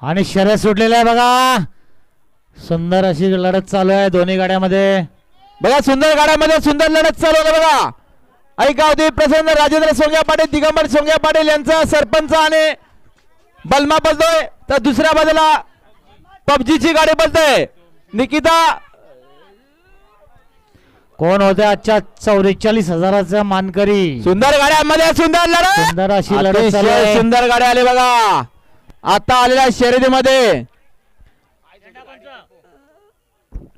आणि शर्यत सुटलेलं आहे बघा. सुंदर अशी लढत चालू आहे दोन्ही गाड्यामध्ये. बघा सुंदर गाड्यामध्ये सुंदर लढत चालू आहे बघा. ऐका होती प्रसन्न राजेंद्र सोंग्या पाटील दिगंबर सोंग्या पाटील यांचा सरपंच आणि बलमा बोलतोय. तर दुसऱ्या बाजूला पबजीची गाडी बोलतोय निकिता. कोण होते आजच्या 44,000चा मानकरी. सुंदर गाड्यामध्ये सुंदर लढत. सुंदर अशी लढत चालू अतिशय आहे. सुंदर गाड्या आले बघा आता आलेल्या शर्यतीमध्ये.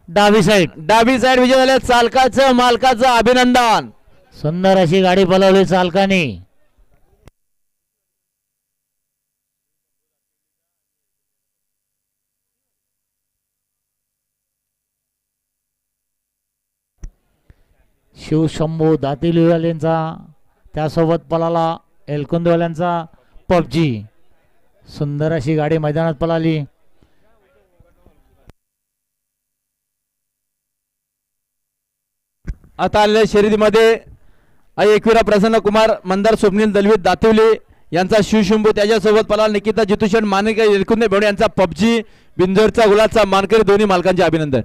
डावी साईड विजय झाले. चालकाचं मालकाचं अभिनंदन. सुंदर अशी गाडी पळवली चालकाने. शिवशंभू दातिलीवाल्यांचा त्यासोबत पळाला एलकुंदवाल्यांचा पबजी. सुंदर अशी गाडी मैदानात पळाली. आता आलेल्या शर्यतीमध्ये एकविरा प्रसन्न कुमार मंदार स्वप्नील दलवीत दातिवले यांचा शिवशंभू त्याच्यासोबत पळाला निकिता जितूषण मानेकर एलकुंदे भेवडे यांचा पबजी बिंजोरचा गुलाचा मानकरी दोन्ही मालकांचे अभिनंदन.